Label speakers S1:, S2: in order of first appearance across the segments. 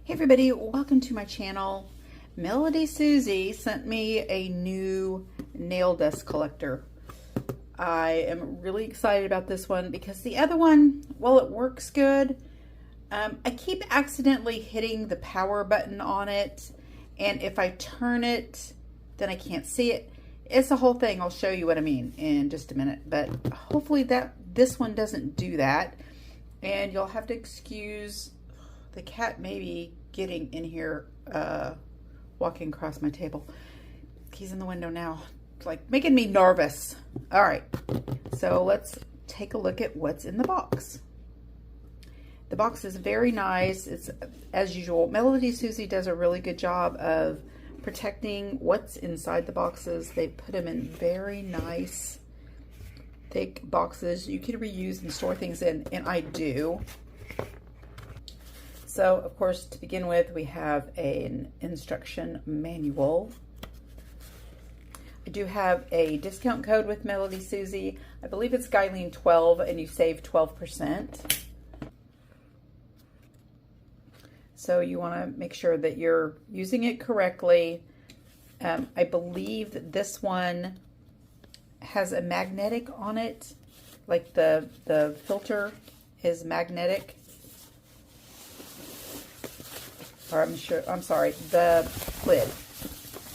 S1: Hey everybody, welcome to my channel. MelodySusie sent me a new nail dust collector. I am really excited about this one because the other one, well, it works good. I keep accidentally hitting the power button on it, and if I turn it, then I can't see it. It's a whole thing. I'll show you what I mean in just a minute, but hopefully this one doesn't do that. And you'll have to excuse the cat maybe getting in here, walking across my table. He's in the window now. It's like making me nervous. All right, so let's take a look at what's in the box. The box is very nice. It's, as usual, MelodySusie does a really good job of protecting what's inside the boxes. They put them in very nice, thick boxes you can reuse and store things in, and I do. So, of course, to begin with, we have an instruction manual. I do have a discount code with MelodySusie. I believe it's Guylene12, and you save 12%. So you want to make sure that you're using it correctly. I believe that this one has a magnetic on it, like the filter is magnetic. Or I'm sorry, the lid.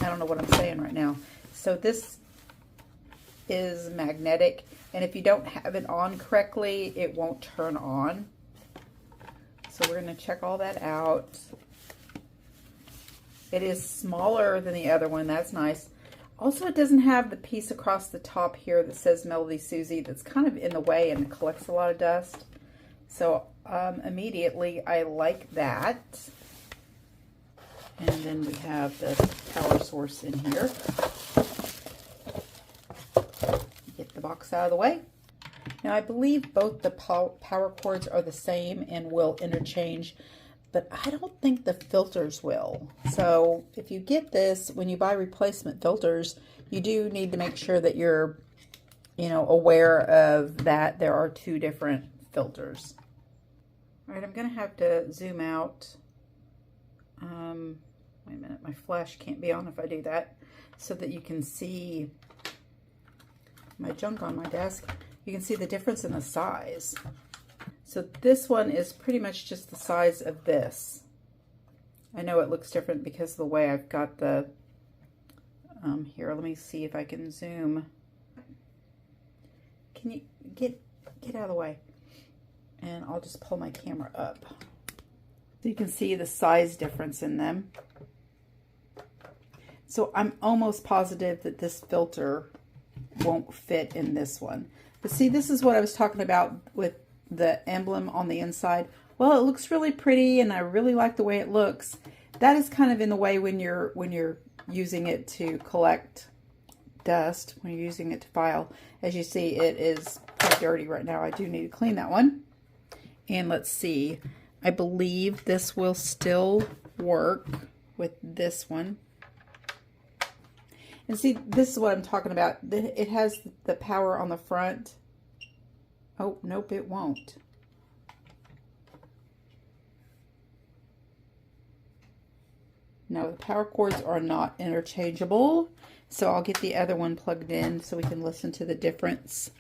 S1: I don't know what I'm saying right now. So this is magnetic, and if you don't have it on correctly, it won't turn on. So we're going to check all that out. It is smaller than the other one. That's nice. Also, it doesn't have the piece across the top here that says MelodySusie. That's kind of in the way and collects a lot of dust. So immediately, I like that. And then we have the power source in here. Get the box out of the way. Now, I believe both the power cords are the same and will interchange, but I don't think the filters will. So if you get this, when you buy replacement filters, you do need to make sure that you're, aware of that there are two different filters. All right, I'm going to have to zoom out. Wait a minute, my flash can't be on if I do that, so that you can see my junk on my desk. You can see the difference in the size. So this one is pretty much just the size of this. I know it looks different because of the way I've got the, here, let me see if I can zoom. Can you get out of the way? And I'll just pull my camera up. So you can see the size difference in them. So I'm almost positive that this filter won't fit in this one. But see, this is what I was talking about with the emblem on the inside. Well, it looks really pretty, and I really like the way it looks. That is kind of in the way when you're using it to collect dust, when you're using it to file. As you see, it is pretty dirty right now. I do need to clean that one. And let's see. I believe this will still work with this one. And see, this is what I'm talking about. It has the power on the front. Oh, nope, it won't. No, the power cords are not interchangeable. So I'll get the other one plugged in so we can listen to the difference.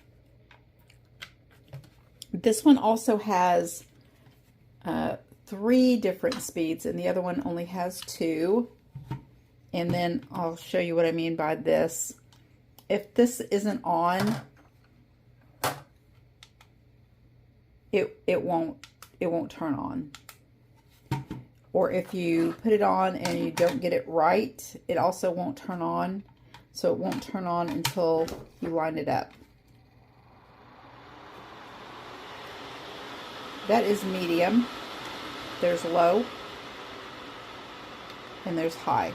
S1: This one also has 3 different speeds, and the other one only has 2. And then I'll show you what I mean by this. If this isn't on, it won't turn on. Or if you put it on and you don't get it right, it also won't turn on. So it won't turn on until you line it up. That is medium. There's low, and there's high.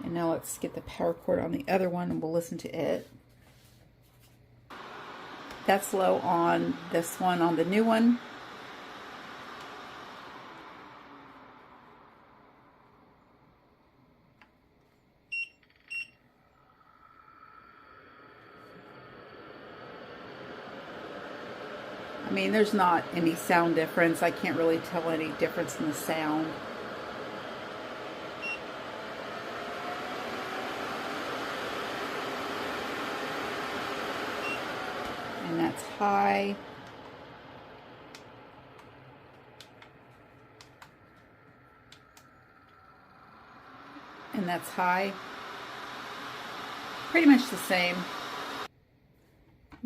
S1: And now let's get the power cord on the other one and we'll listen to it. That's low on this one, on the new one. mean, there's not any sound difference. I can't really tell any difference in the sound. And that's high. And that's high. Pretty much the same.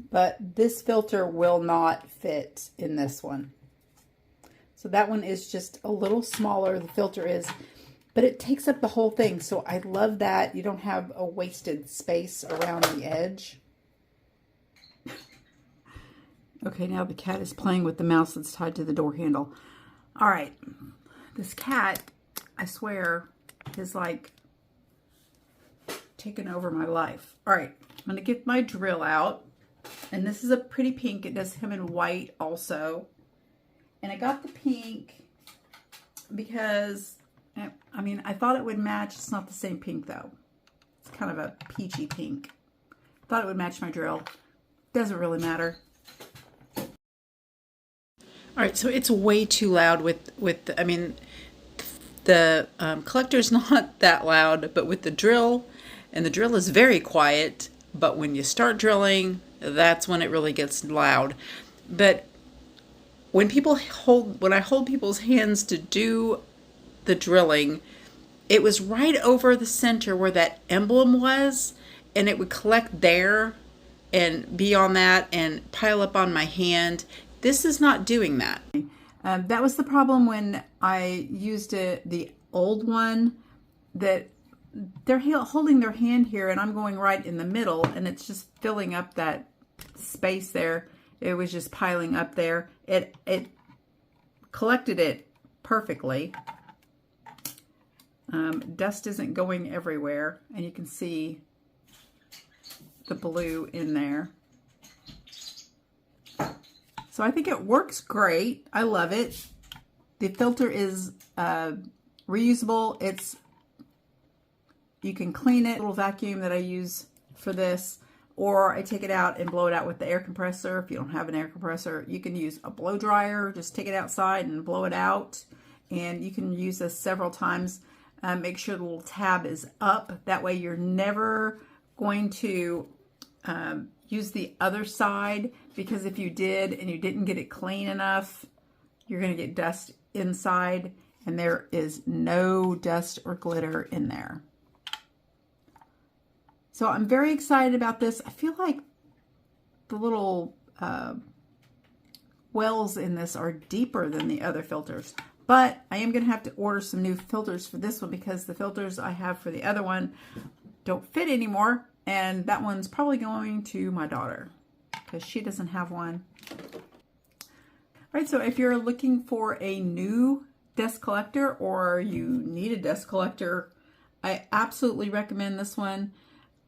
S1: But this filter will not fit in this one. So that one is just a little smaller, the filter is, but it takes up the whole thing. So I love that you don't have a wasted space around the edge. Okay, now the cat is playing with the mouse that's tied to the door handle. All right, this cat, I swear, is like taking over my life. All right, I'm gonna get my drill out. And this is a pretty pink. It does come in white also. And I got the pink because, I mean, I thought it would match. It's not the same pink though. It's kind of a peachy pink. Thought it would match my drill. Doesn't really matter. All right, so it's way too loud I mean, the collector's not that loud, but with the drill, and the drill is very quiet, but when you start drilling, that's when it really gets loud. But when I hold people's hands to do the drilling, it was right over the center where that emblem was, and it would collect there and be on that and pile up on my hand. This is not doing that. That was the problem when I used the old one, that they're holding their hand here and I'm going right in the middle, and it's just filling up that space there. It was just piling up there. It collected it perfectly. Dust isn't going everywhere, and you can see the blue in there. So I think it works great. I love it. The filter is reusable. You can clean it. A little vacuum that I use for this, or I take it out and blow it out with the air compressor. If you don't have an air compressor, you can use a blow dryer. Just take it outside and blow it out. And you can use this several times. Make sure the little tab is up. That way you're never going to use the other side, because if you did and you didn't get it clean enough, you're going to get dust inside, and there is no dust or glitter in there. So I'm very excited about this. I feel like the little wells in this are deeper than the other filters, but I am going to have to order some new filters for this one, because the filters I have for the other one don't fit anymore, and that one's probably going to my daughter because she doesn't have one. All right, so if you're looking for a new dust collector, or you need a dust collector, I absolutely recommend this one.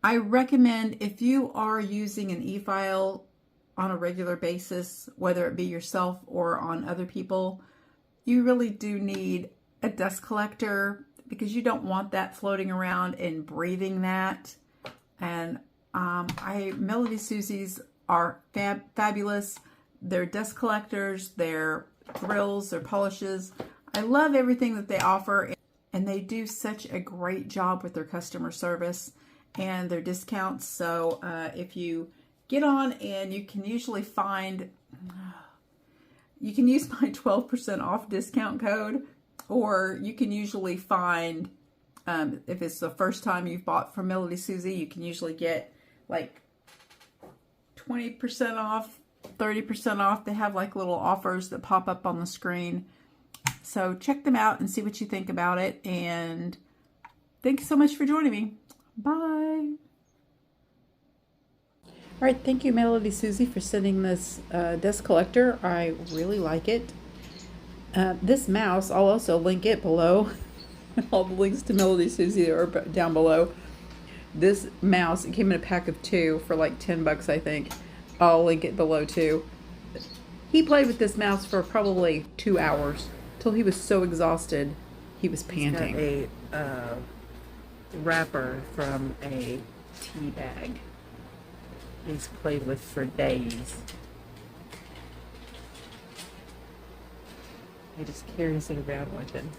S1: I recommend, if you are using an e-file on a regular basis, whether it be yourself or on other people, you really do need a dust collector, because you don't want that floating around and breathing that. And MelodySusies are fabulous. They're dust collectors, they're drills, they're polishes. I love everything that they offer, and they do such a great job with their customer service and their discounts. So if you get on, and you can usually find, you can use my 12% off discount code, or you can usually find, if it's the first time you've bought from MelodySusie, you can usually get like 20% off, 30% off. They have like little offers that pop up on the screen. So check them out and see what you think about it. And thanks so much for joining me. Bye. All right, thank you, MelodySusie, for sending this dust collector. I really like it. This mouse, I'll also link it below. All the links to MelodySusie are down below. This mouse, it came in a pack of 2 for like 10 bucks, I think. I'll link it below too. He played with this mouse for probably 2 hours till he was so exhausted he was panting.
S2: He's got a wrapper from a tea bag he's played with for days. He just carries it around with him.